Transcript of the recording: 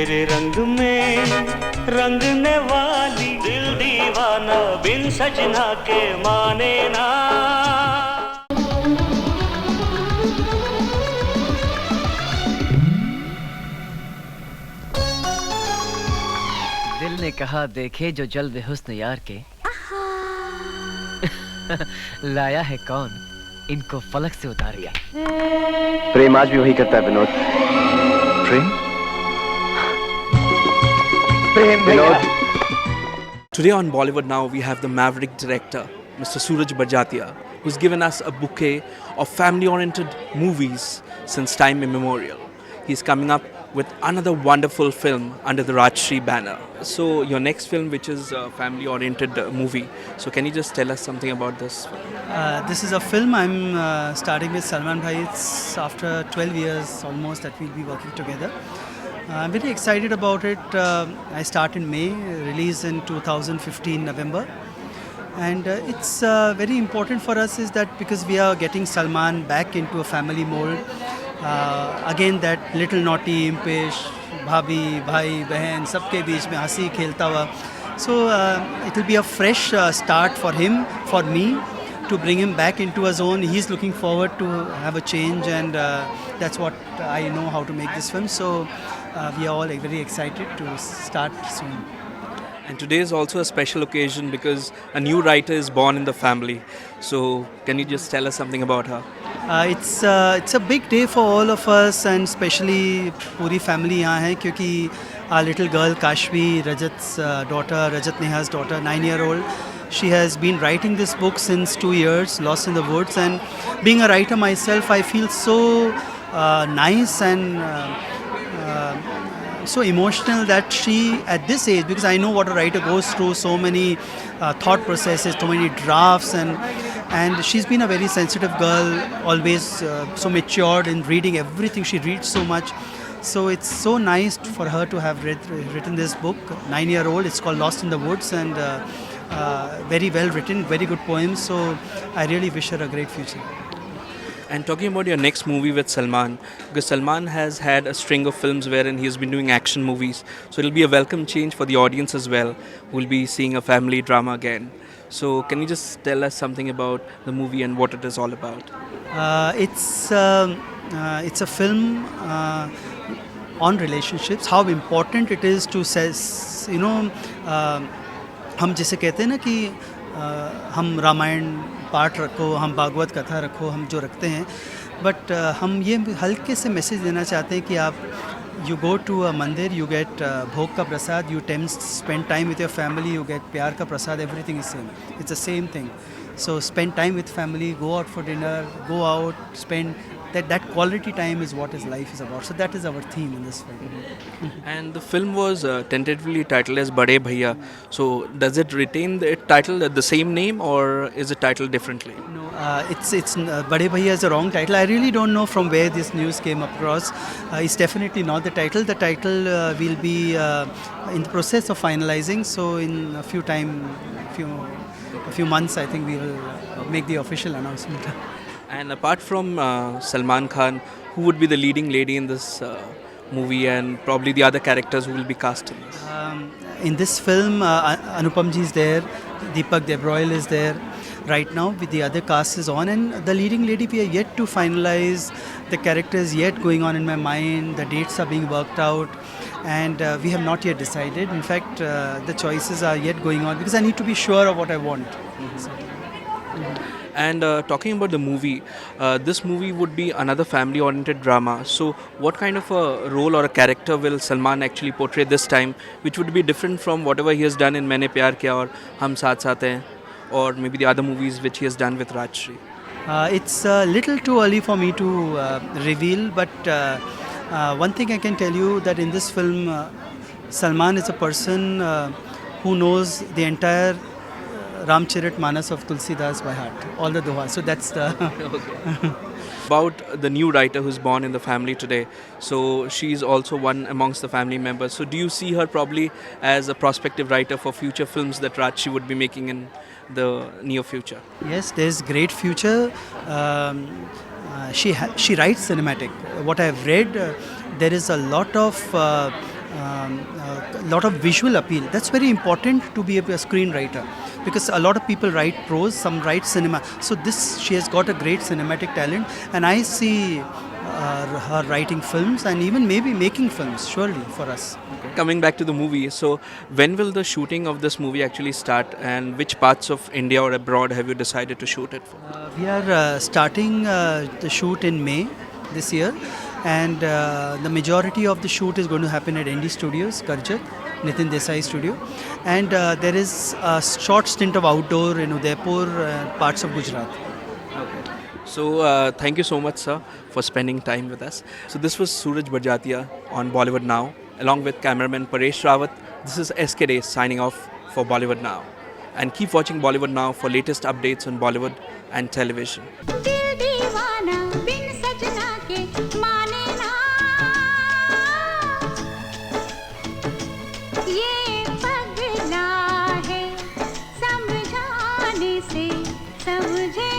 तेरे रंग में रंगने वाली दिल दीवाना बिन सजना के माने ना। दिल ने कहा देखे जो जल्वे हुस्न यार के लाया है कौन इनको फलक से उतारिया। प्रेम आज भी वही करता है विनोद। प्रेम प्रेम Vinod. Today on Bollywood Now we have the maverick director Mr. Suraj Barjatia, who's given us a bouquet of family-oriented movies since time immemorial. He's coming up with another wonderful film under the Rajshri banner. So your next film, which is a family-oriented movie, so can you just tell us something about this film? This is a film I'm starting with Salman Bhai. It's after 12 years almost that we'll be working together. I'm very excited about it. I start in May, release in 2015 November. And it's very important for us is that because we are getting Salman back into a family mold. Again that little naughty, impish, bhabhi, bhai, behan, सबके बीच में हंसी खेलता हुआ. So it will be a fresh start for him, for me, to bring him back into a zone. He's looking forward to have a change, and that's what I know how to make this film. So we are all very excited to start soon. And today is also a special occasion because a new writer is born in the family. So can you just tell us something about her? It's a big day for all of us, and especially पूरी family यहाँ है क्योंकि our little girl Kashvi, Rajat's daughter, Rajat Neha's daughter, 9-year-old, she has been writing this book since 2 years, Lost in the Woods, and being a writer myself, I feel so nice and so emotional that she at this age, because I know what a writer goes through, so many thought processes, so many drafts, and she's been a very sensitive girl, always so matured in reading everything. She reads so much. So it's so nice for her to have written this book, 9-year-old. It's called Lost in the Woods, and very well written, very good poems. So I really wish her a great future. And talking about your next movie with Salman, because Salman has had a string of films wherein he has been doing action movies. So it'll be a welcome change for the audience as well, who will be seeing a family drama again. So can you just tell us something about the movie and what it is all about? It's a film on relationships, how important it is to हम जिसे कहते हैं ना कि हम रामायण पाठ रखो, हम भागवत कथा रखो, हम जो रखते हैं, बट हम ये हल्के से मैसेज देना चाहते हैं कि आप you go to a mandir, you get bhog ka prasad, you spend time with your family, you get pyar ka prasad, everything is same. It's the same thing. So spend time with family, go out for dinner, go out, spend that quality time is what life is about. So that is our theme in this film. And the film was tentatively titled as Bade Bhaiya. So does it retain the title, the same name, or is it titled differently? No, it's Bade Bhaiya is the wrong title. I really don't know from where this news came across. It's definitely not the title. The title will be in the process of finalizing. So in a few months, I think we will make the official announcement. And apart from Salman Khan, who would be the leading lady in this movie, and probably the other characters who will be cast in this? In this film, Anupam ji is there, Deepak Debroil is there. Right now, with the other cast is on, and the leading lady, we are yet to finalize. The characters yet going on in my mind. The dates are being worked out, and we have not yet decided. In fact, the choices are yet going on because I need to be sure of what I want. And talking about the movie, this movie would be another family-oriented drama. So what kind of a role or a character will Salman actually portray this time, which would be different from whatever he has done in Maine Pyar Kiya or Hum Saath Saath Hain, or maybe the other movies which he has done with Rajshri? It's a little too early for me to reveal, but one thing I can tell you that in this film, Salman is a person who knows the entire Ramcharit Manas of Tulsidas by heart, all the dohas. So that's the... About the new writer who's born in the family today. So she's also one amongst the family members. So do you see her probably as a prospective writer for future films that Rajshri would be making in the near future? Yes, there's great future. She writes cinematic. What I've read, there is a lot of lot of visual appeal. That's very important to be a screenwriter, because a lot of people write prose, some write cinema. So she has got a great cinematic talent, and I see her writing films and even maybe making films, surely, for us. Coming back to the movie, so when will the shooting of this movie actually start, and which parts of India or abroad have you decided to shoot it for? We are starting the shoot in May this year, and the majority of the shoot is going to happen at ND Studios, Karjat, Nitin Desai Studio, and there is a short stint of outdoor in Udaipur, parts of Gujarat. So thank you so much, sir, for spending time with us. So this was Suraj Barjatia on Bollywood Now, along with cameraman Paresh Rawat. This is SK Day signing off for Bollywood Now. And keep watching Bollywood Now for latest updates on Bollywood and television. दिल दीवाना बिन सजना के माने ना, ये पगला है समझाने से समझे